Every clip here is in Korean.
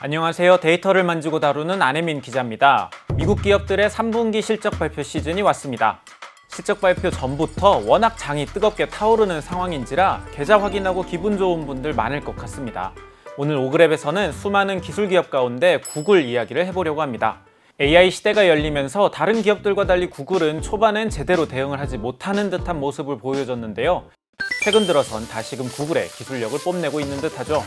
안녕하세요. 데이터를 만지고 다루는 안혜민 기자입니다. 미국 기업들의 3분기 실적 발표 시즌이 왔습니다. 실적 발표 전부터 워낙 장이 뜨겁게 타오르는 상황인지라 계좌 확인하고 기분 좋은 분들 많을 것 같습니다. 오늘 오그랩에서는 수많은 기술 기업 가운데 구글 이야기를 해보려고 합니다. AI 시대가 열리면서 다른 기업들과 달리 구글은 초반엔 제대로 대응을 하지 못하는 듯한 모습을 보여줬는데요. 최근 들어선 다시금 구글의 기술력을 뽐내고 있는 듯하죠.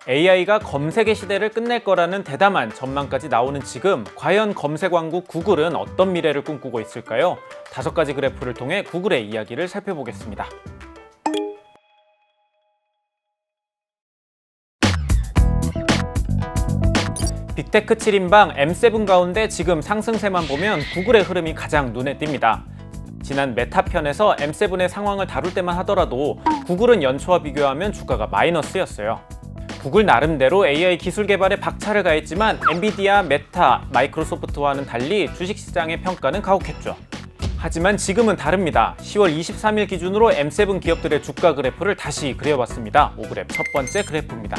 AI가 검색의 시대를 끝낼 거라는 대담한 전망까지 나오는 지금, 과연 검색 왕국 구글은 어떤 미래를 꿈꾸고 있을까요? 5가지 그래프를 통해 구글의 이야기를 살펴보겠습니다. 빅테크 7인방 M7 가운데 지금 상승세만 보면 구글의 흐름이 가장 눈에 띕니다. 지난 메타 편에서 M7의 상황을 다룰 때만 하더라도 구글은 연초와 비교하면 주가가 마이너스였어요. 구글 나름대로 AI 기술 개발에 박차를 가했지만 엔비디아, 메타, 마이크로소프트와는 달리 주식시장의 평가는 가혹했죠. 하지만 지금은 다릅니다. 10월 23일 기준으로 M7 기업들의 주가 그래프를 다시 그려봤습니다. 오그랩 첫 번째 그래프입니다.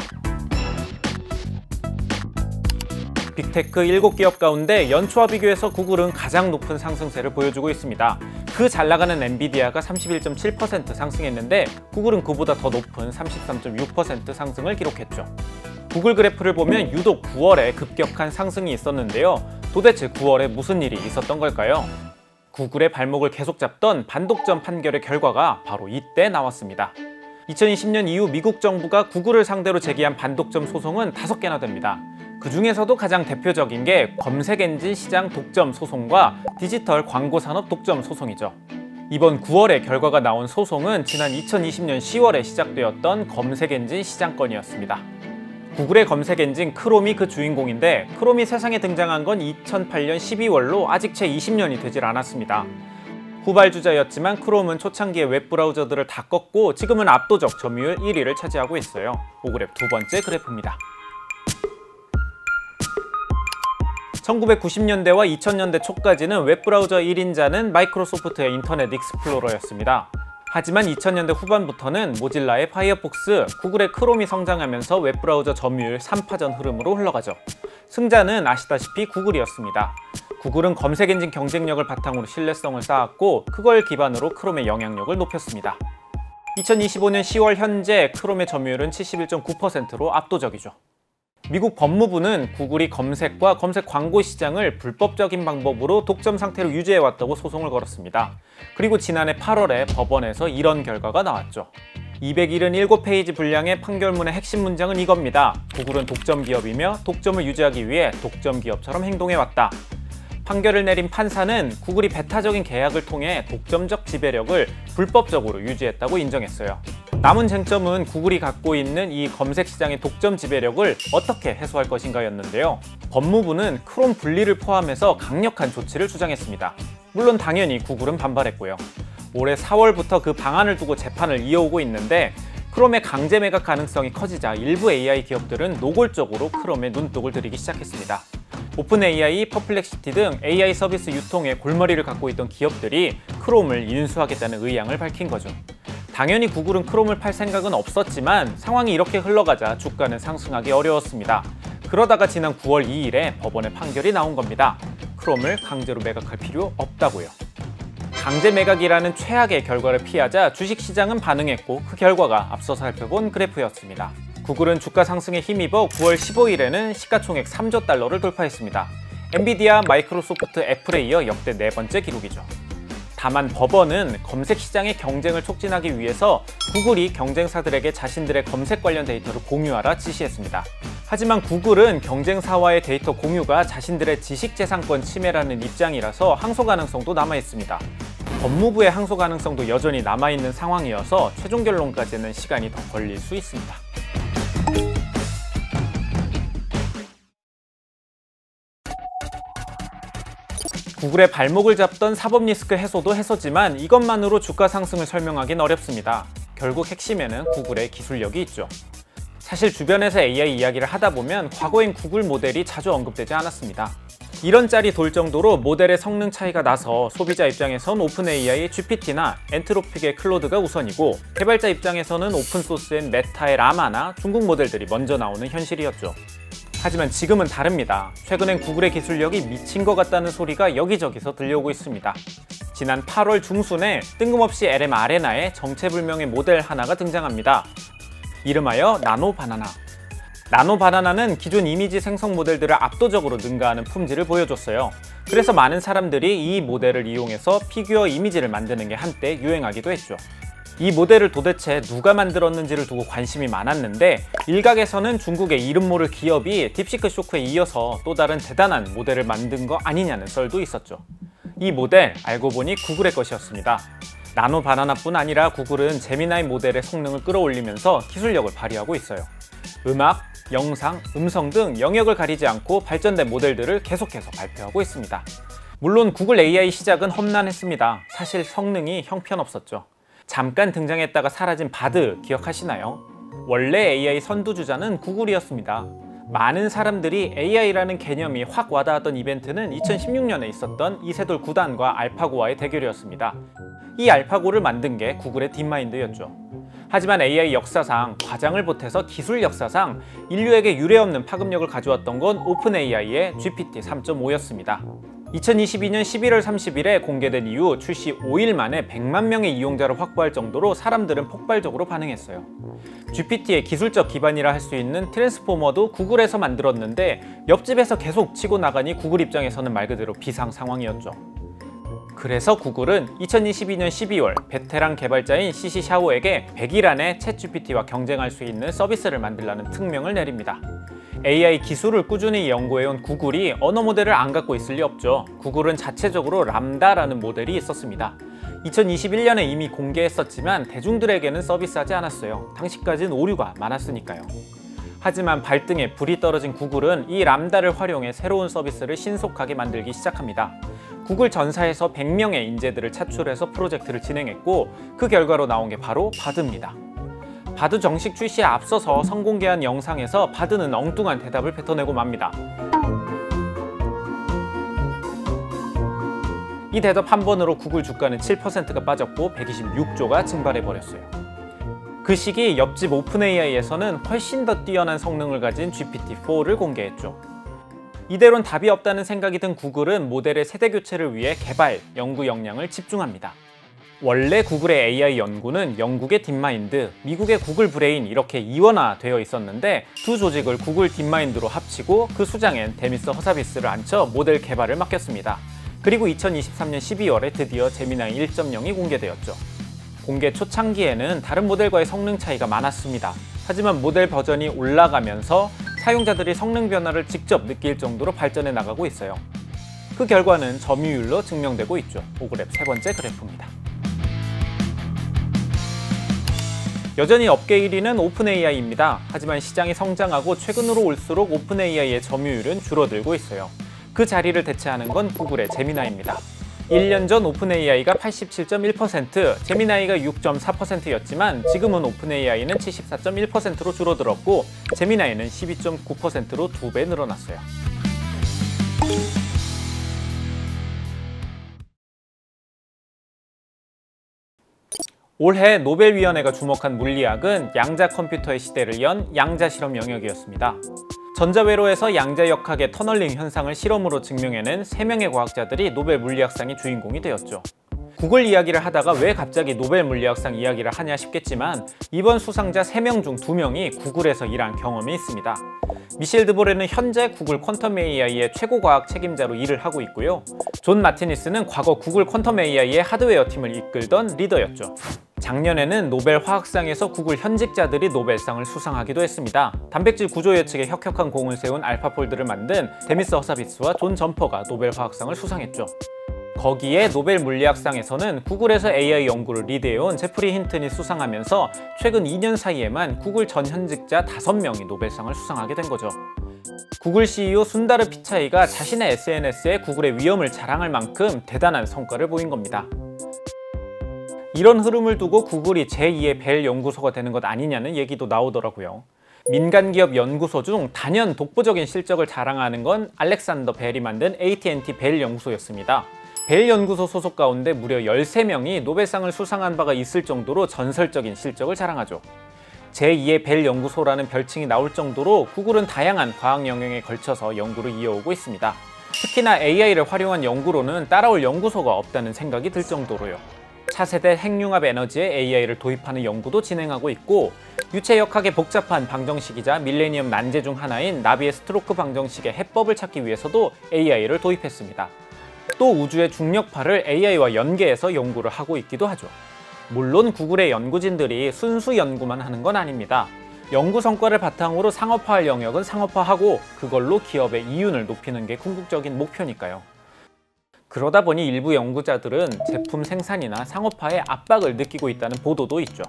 빅테크 7기업 가운데 연초와 비교해서 구글은 가장 높은 상승세를 보여주고 있습니다. 그 잘나가는 엔비디아가 31.7% 상승했는데 구글은 그보다 더 높은 33.6% 상승을 기록했죠. 구글 그래프를 보면 유독 9월에 급격한 상승이 있었는데요. 도대체 9월에 무슨 일이 있었던 걸까요? 구글의 발목을 계속 잡던 반독점 판결의 결과가 바로 이때 나왔습니다. 2020년 이후 미국 정부가 구글을 상대로 제기한 반독점 소송은 5개나 됩니다. 그 중에서도 가장 대표적인 게 검색 엔진 시장 독점 소송과 디지털 광고 산업 독점 소송이죠. 이번 9월에 결과가 나온 소송은 지난 2020년 10월에 시작되었던 검색 엔진 시장 건이었습니다. 구글의 검색 엔진 크롬이 그 주인공인데, 크롬이 세상에 등장한 건 2008년 12월로 아직 채 20년이 되질 않았습니다. 후발주자였지만 크롬은 초창기에 웹브라우저들을 다 꺾고 지금은 압도적 점유율 1위를 차지하고 있어요. 오그랩 두 번째 그래프입니다. 1990년대와 2000년대 초까지는 웹브라우저 1인자는 마이크로소프트의 인터넷 익스플로러였습니다. 하지만 2000년대 후반부터는 모질라의 파이어폭스, 구글의 크롬이 성장하면서 웹브라우저 점유율 3파전 흐름으로 흘러가죠. 승자는 아시다시피 구글이었습니다. 구글은 검색 엔진 경쟁력을 바탕으로 신뢰성을 쌓았고, 그걸 기반으로 크롬의 영향력을 높였습니다. 2025년 10월 현재 크롬의 점유율은 71.9%로 압도적이죠. 미국 법무부는 구글이 검색과 검색 광고 시장을 불법적인 방법으로 독점 상태로 유지해왔다고 소송을 걸었습니다. 그리고 지난해 8월에 법원에서 이런 결과가 나왔죠. 277페이지 분량의 판결문의 핵심 문장은 이겁니다. 구글은 독점 기업이며 독점을 유지하기 위해 독점 기업처럼 행동해왔다. 판결을 내린 판사는 구글이 배타적인 계약을 통해 독점적 지배력을 불법적으로 유지했다고 인정했어요. 남은 쟁점은 구글이 갖고 있는 이 검색 시장의 독점 지배력을 어떻게 해소할 것인가였는데요. 법무부는 크롬 분리를 포함해서 강력한 조치를 주장했습니다. 물론 당연히 구글은 반발했고요. 올해 4월부터 그 방안을 두고 재판을 이어오고 있는데, 크롬의 강제 매각 가능성이 커지자 일부 AI 기업들은 노골적으로 크롬에 눈독을 들이기 시작했습니다. 오픈 AI, 퍼플렉시티 등 AI 서비스 유통에 골머리를 갖고 있던 기업들이 크롬을 인수하겠다는 의향을 밝힌 거죠. 당연히 구글은 크롬을 팔 생각은 없었지만 상황이 이렇게 흘러가자 주가는 상승하기 어려웠습니다. 그러다가 지난 9월 2일에 법원의 판결이 나온 겁니다. 크롬을 강제로 매각할 필요 없다고요. 강제 매각이라는 최악의 결과를 피하자 주식시장은 반응했고, 그 결과가 앞서 살펴본 그래프였습니다. 구글은 주가 상승에 힘입어 9월 15일에는 시가총액 3조 달러를 돌파했습니다. 엔비디아, 마이크로소프트, 애플에 이어 역대 4번째 기록이죠. 다만 법원은 검색 시장의 경쟁을 촉진하기 위해서 구글이 경쟁사들에게 자신들의 검색 관련 데이터를 공유하라 지시했습니다. 하지만 구글은 경쟁사와의 데이터 공유가 자신들의 지식재산권 침해라는 입장이라서 항소 가능성도 남아있습니다. 법무부의 항소 가능성도 여전히 남아있는 상황이어서 최종 결론까지는 시간이 더 걸릴 수 있습니다. 구글의 발목을 잡던 사법 리스크 해소도 해소지만 이것만으로 주가 상승을 설명하긴 어렵습니다. 결국 핵심에는 구글의 기술력이 있죠. 사실 주변에서 AI 이야기를 하다 보면 과거엔 구글 모델이 자주 언급되지 않았습니다. 이런 짤이 돌 정도로 모델의 성능 차이가 나서 소비자 입장에선 오픈 AI의 GPT나 엔트로픽의 클로드가 우선이고, 개발자 입장에서는 오픈소스인 메타의 라마나 중국 모델들이 먼저 나오는 현실이었죠. 하지만 지금은 다릅니다. 최근엔 구글의 기술력이 미친 것 같다는 소리가 여기저기서 들려오고 있습니다. 지난 8월 중순에 뜬금없이 LM 아레나에 정체불명의 모델 하나가 등장합니다. 이름하여 나노바나나. 나노바나나는 기존 이미지 생성 모델들을 압도적으로 능가하는 품질을 보여줬어요. 그래서 많은 사람들이 이 모델을 이용해서 피규어 이미지를 만드는 게 한때 유행하기도 했죠. 이 모델을 도대체 누가 만들었는지를 두고 관심이 많았는데, 일각에서는 중국의 이름 모를 기업이 딥시크 쇼크에 이어서 또 다른 대단한 모델을 만든 거 아니냐는 썰도 있었죠. 이 모델 알고 보니 구글의 것이었습니다. 나노바나나뿐 아니라 구글은 제미나이 모델의 성능을 끌어올리면서 기술력을 발휘하고 있어요. 음악, 영상, 음성 등 영역을 가리지 않고 발전된 모델들을 계속해서 발표하고 있습니다. 물론 구글 AI 시작은 험난했습니다. 사실 성능이 형편없었죠. 잠깐 등장했다가 사라진 바드 기억하시나요? 원래 AI 선두주자는 구글이었습니다. 많은 사람들이 AI라는 개념이 확 와닿았던 이벤트는 2016년에 있었던 이세돌 9단과 알파고와의 대결이었습니다. 이 알파고를 만든 게 구글의 딥마인드였죠. 하지만 AI 역사상, 과장을 보태서 기술 역사상 인류에게 유례없는 파급력을 가져왔던 건 오픈AI의 GPT-3.5였습니다. 2022년 11월 30일에 공개된 이후 출시 5일 만에 100만 명의 이용자를 확보할 정도로 사람들은 폭발적으로 반응했어요. GPT의 기술적 기반이라 할 수 있는 트랜스포머도 구글에서 만들었는데 옆집에서 계속 치고 나가니 구글 입장에서는 말 그대로 비상 상황이었죠. 그래서 구글은 2022년 12월 베테랑 개발자인 시시 샤오에게 100일 안에 챗GPT와 경쟁할 수 있는 서비스를 만들라는 특명을 내립니다. AI 기술을 꾸준히 연구해온 구글이 언어 모델을 안 갖고 있을 리 없죠. 구글은 자체적으로 람다라는 모델이 있었습니다. 2021년에 이미 공개했었지만 대중들에게는 서비스하지 않았어요. 당시까지는 오류가 많았으니까요. 하지만 발등에 불이 떨어진 구글은 이 람다를 활용해 새로운 서비스를 신속하게 만들기 시작합니다. 구글 전사에서 100명의 인재들을 차출해서 프로젝트를 진행했고, 그 결과로 나온 게 바로 바드입니다. 바드 정식 출시에 앞서서 선공개한 영상에서 바드는 엉뚱한 대답을 뱉어내고 맙니다. 이 대답 한 번으로 구글 주가는 7%가 빠졌고 126조가 증발해버렸어요. 그 시기 옆집 오픈AI에서는 훨씬 더 뛰어난 성능을 가진 GPT-4를 공개했죠. 이대로는 답이 없다는 생각이 든 구글은 모델의 세대 교체를 위해 개발, 연구 역량을 집중합니다. 원래 구글의 AI 연구는 영국의 딥마인드, 미국의 구글 브레인 이렇게 이원화되어 있었는데, 두 조직을 구글 딥마인드로 합치고 그 수장엔 데미스 허사비스를 앉혀 모델 개발을 맡겼습니다. 그리고 2023년 12월에 드디어 제미나이 1.0이 공개되었죠. 공개 초창기에는 다른 모델과의 성능 차이가 많았습니다. 하지만 모델 버전이 올라가면서 사용자들이 성능 변화를 직접 느낄 정도로 발전해 나가고 있어요. 그 결과는 점유율로 증명되고 있죠. 오그랩 세 번째 그래프입니다. 여전히 업계 1위는 오픈AI입니다. 하지만 시장이 성장하고 최근으로 올수록 오픈AI의 점유율은 줄어들고 있어요. 그 자리를 대체하는 건 구글의 제미나이입니다. 1년 전 오픈AI가 87.1%, 제미나이가 6.4%였지만 지금은 오픈AI는 74.1%로 줄어들었고 제미나이는 12.9%로 2배 늘어났어요. 올해 노벨위원회가 주목한 물리학은 양자 컴퓨터의 시대를 연 양자 실험 영역이었습니다. 전자회로에서 양자역학의 터널링 현상을 실험으로 증명해낸 3명의 과학자들이 노벨 물리학상의 주인공이 되었죠. 구글 이야기를 하다가 왜 갑자기 노벨 물리학상 이야기를 하냐 싶겠지만, 이번 수상자 3명 중 2명이 구글에서 일한 경험이 있습니다. 미셸 드보레는 현재 구글 퀀텀 AI의 최고 과학 책임자로 일을 하고 있고요. 존 마티니스는 과거 구글 퀀텀 AI의 하드웨어 팀을 이끌던 리더였죠. 작년에는 노벨 화학상에서 구글 현직자들이 노벨상을 수상하기도 했습니다. 단백질 구조 예측에 혁혁한 공을 세운 알파폴드를 만든 데미스 허사비스와 존 점퍼가 노벨 화학상을 수상했죠. 거기에 노벨 물리학상에서는 구글에서 AI 연구를 리드해온 제프리 힌튼이 수상하면서 최근 2년 사이에만 구글 전 현직자 5명이 노벨상을 수상하게 된 거죠. 구글 CEO 순다르 피차이가 자신의 SNS에 구글의 위엄을 자랑할 만큼 대단한 성과를 보인 겁니다. 이런 흐름을 두고 구글이 제2의 벨 연구소가 되는 것 아니냐는 얘기도 나오더라고요. 민간기업 연구소 중 단연 독보적인 실적을 자랑하는 건 알렉산더 벨이 만든 AT&T 벨 연구소였습니다. 벨 연구소 소속 가운데 무려 13명이 노벨상을 수상한 바가 있을 정도로 전설적인 실적을 자랑하죠. 제2의 벨 연구소라는 별칭이 나올 정도로 구글은 다양한 과학 영역에 걸쳐서 연구를 이어오고 있습니다. 특히나 AI를 활용한 연구로는 따라올 연구소가 없다는 생각이 들 정도로요. 차세대 핵융합 에너지에 AI를 도입하는 연구도 진행하고 있고, 유체역학의 복잡한 방정식이자 밀레니엄 난제 중 하나인 나비의 스트로크 방정식의 해법을 찾기 위해서도 AI를 도입했습니다. 또 우주의 중력파를 AI와 연계해서 연구를 하고 있기도 하죠. 물론 구글의 연구진들이 순수 연구만 하는 건 아닙니다. 연구 성과를 바탕으로 상업화할 영역은 상업화하고 그걸로 기업의 이윤을 높이는 게 궁극적인 목표니까요. 그러다 보니 일부 연구자들은 제품 생산이나 상업화에 압박을 느끼고 있다는 보도도 있죠.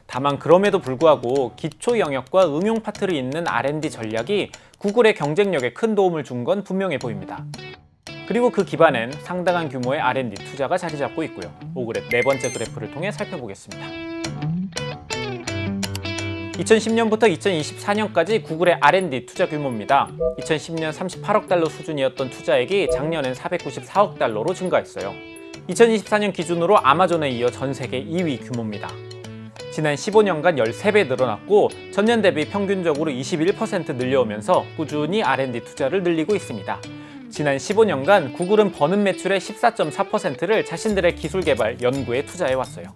다만 그럼에도 불구하고 기초 영역과 응용 파트를 잇는 R&D 전략이 구글의 경쟁력에 큰 도움을 준 건 분명해 보입니다. 그리고 그 기반엔 상당한 규모의 R&D 투자가 자리 잡고 있고요. 오그랩 네 번째 그래프를 통해 살펴보겠습니다. 2010년부터 2024년까지 구글의 R&D 투자 규모입니다. 2010년 38억 달러 수준이었던 투자액이 작년엔 494억 달러로 증가했어요. 2024년 기준으로 아마존에 이어 전 세계 2위 규모입니다. 지난 15년간 13배 늘어났고 전년 대비 평균적으로 21% 늘려오면서 꾸준히 R&D 투자를 늘리고 있습니다. 지난 15년간 구글은 버는 매출의 14.4%를 자신들의 기술 개발, 연구에 투자해왔어요.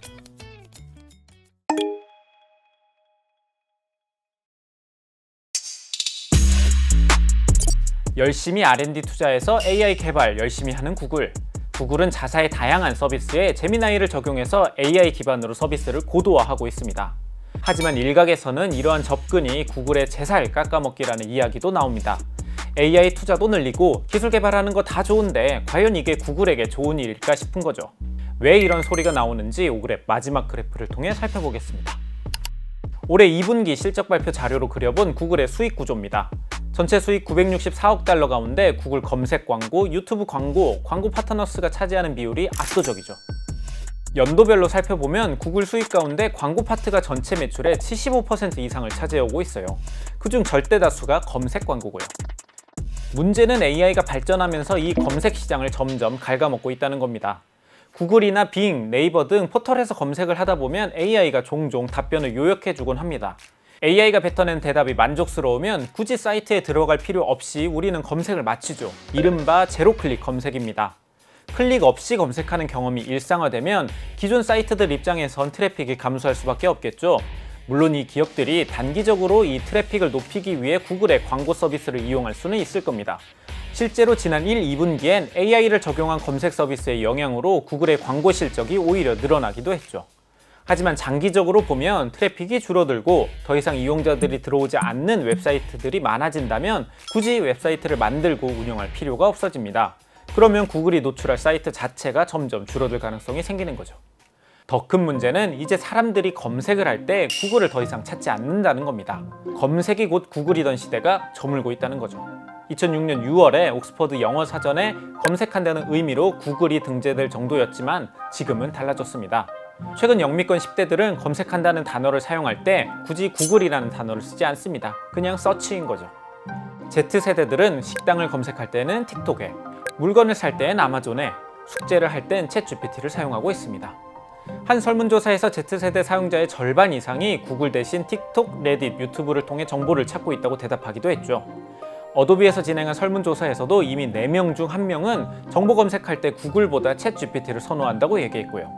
열심히 R&D 투자해서 AI 개발 열심히 하는 구글. 구글은 자사의 다양한 서비스에 제미나이를 적용해서 AI 기반으로 서비스를 고도화하고 있습니다. 하지만 일각에서는 이러한 접근이 구글의 제살 깎아먹기라는 이야기도 나옵니다. AI 투자도 늘리고 기술 개발하는 거 다 좋은데 과연 이게 구글에게 좋은 일일까 싶은 거죠. 왜 이런 소리가 나오는지 오그랩 마지막 그래프를 통해 살펴보겠습니다. 올해 2분기 실적 발표 자료로 그려본 구글의 수익 구조입니다. 전체 수익 964억 달러 가운데 구글 검색 광고, 유튜브 광고, 광고 파트너스가 차지하는 비율이 압도적이죠. 연도별로 살펴보면 구글 수익 가운데 광고 파트가 전체 매출의 75% 이상을 차지하고 있어요. 그중 절대 다수가 검색 광고고요. 문제는 AI가 발전하면서 이 검색 시장을 점점 갉아먹고 있다는 겁니다. 구글이나 빙, 네이버 등 포털에서 검색을 하다 보면 AI가 종종 답변을 요약해주곤 합니다. AI가 뱉어낸 대답이 만족스러우면 굳이 사이트에 들어갈 필요 없이 우리는 검색을 마치죠. 이른바 제로클릭 검색입니다. 클릭 없이 검색하는 경험이 일상화되면 기존 사이트들 입장에선 트래픽이 감소할 수밖에 없겠죠. 물론 이 기업들이 단기적으로 이 트래픽을 높이기 위해 구글의 광고 서비스를 이용할 수는 있을 겁니다. 실제로 지난 1, 2분기엔 AI를 적용한 검색 서비스의 영향으로 구글의 광고 실적이 오히려 늘어나기도 했죠. 하지만 장기적으로 보면 트래픽이 줄어들고 더 이상 이용자들이 들어오지 않는 웹사이트들이 많아진다면 굳이 웹사이트를 만들고 운영할 필요가 없어집니다. 그러면 구글이 노출할 사이트 자체가 점점 줄어들 가능성이 생기는 거죠. 더 큰 문제는 이제 사람들이 검색을 할 때 구글을 더 이상 찾지 않는다는 겁니다. 검색이 곧 구글이던 시대가 저물고 있다는 거죠. 2006년 6월에 옥스퍼드 영어 사전에 검색한다는 의미로 구글이 등재될 정도였지만 지금은 달라졌습니다. 최근 영미권 10대들은 검색한다는 단어를 사용할 때 굳이 구글이라는 단어를 쓰지 않습니다. 그냥 서치인 거죠. Z세대들은 식당을 검색할 때는 틱톡에, 물건을 살 때는 아마존에, 숙제를 할 땐 챗GPT를 사용하고 있습니다. 한 설문조사에서 Z세대 사용자의 절반 이상이 구글 대신 틱톡, 레딧, 유튜브를 통해 정보를 찾고 있다고 대답하기도 했죠. 어도비에서 진행한 설문조사에서도 이미 4명 중 1명은 정보 검색할 때 구글보다 챗GPT를 선호한다고 얘기했고요.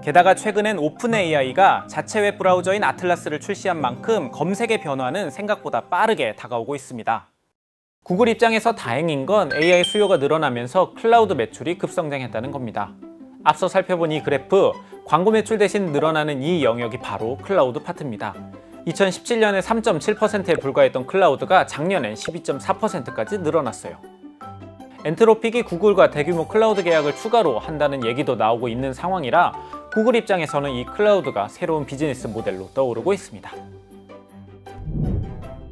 게다가 최근엔 오픈AI가 자체 웹 브라우저인 아틀라스를 출시한 만큼 검색의 변화는 생각보다 빠르게 다가오고 있습니다. 구글 입장에서 다행인 건 AI 수요가 늘어나면서 클라우드 매출이 급성장했다는 겁니다. 앞서 살펴본 이 그래프, 광고 매출 대신 늘어나는 이 영역이 바로 클라우드 파트입니다. 2017년에 3.7%에 불과했던 클라우드가 작년엔 12.4%까지 늘어났어요. 엔트로픽이 구글과 대규모 클라우드 계약을 추가로 한다는 얘기도 나오고 있는 상황이라 구글 입장에서는 이 클라우드가 새로운 비즈니스 모델로 떠오르고 있습니다.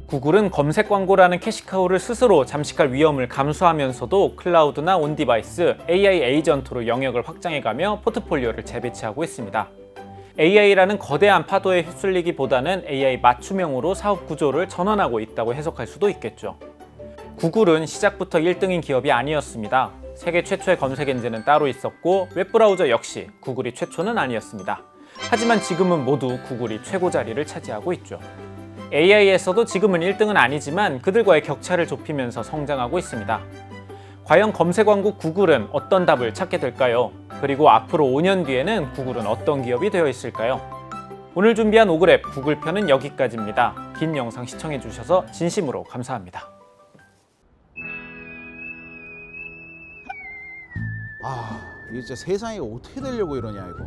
구글은 검색 광고라는 캐시카우를 스스로 잠식할 위험을 감수하면서도 클라우드나 온디바이스, AI 에이전트로 영역을 확장해가며 포트폴리오를 재배치하고 있습니다. AI라는 거대한 파도에 휩쓸리기보다는 AI 맞춤형으로 사업 구조를 전환하고 있다고 해석할 수도 있겠죠. 구글은 시작부터 1등인 기업이 아니었습니다. 세계 최초의 검색 엔진은 따로 있었고 웹브라우저 역시 구글이 최초는 아니었습니다. 하지만 지금은 모두 구글이 최고 자리를 차지하고 있죠. AI에서도 지금은 1등은 아니지만 그들과의 격차를 좁히면서 성장하고 있습니다. 과연 검색 왕국 구글은 어떤 답을 찾게 될까요? 그리고 앞으로 5년 뒤에는 구글은 어떤 기업이 되어 있을까요? 오늘 준비한 오그랩 구글 편은 여기까지입니다. 긴 영상 시청해주셔서 진심으로 감사합니다. 이게 진짜 세상이 어떻게 되려고 이러냐 이거.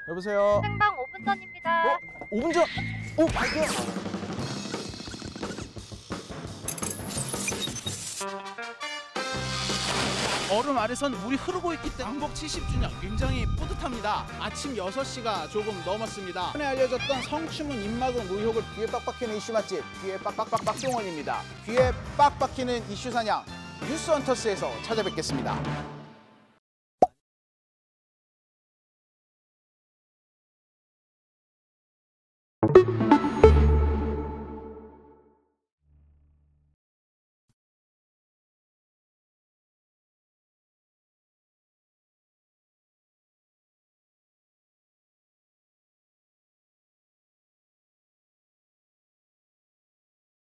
여보세요. 생방 5분 전입니다. 5분 전. 갈게요. 얼음 아래선 물이 흐르고 있기 때문에 왕복 70주년 굉장히 뿌듯합니다. 아침 6시가 조금 넘었습니다. 전에 알려졌던 성추문 입막음 의혹을 귀에 빡빡히는 이슈 맛집 귀에 빡빡빡빡 동원입니다. 귀에 빡빡히는 이슈 사냥 뉴스헌터스에서 찾아뵙겠습니다.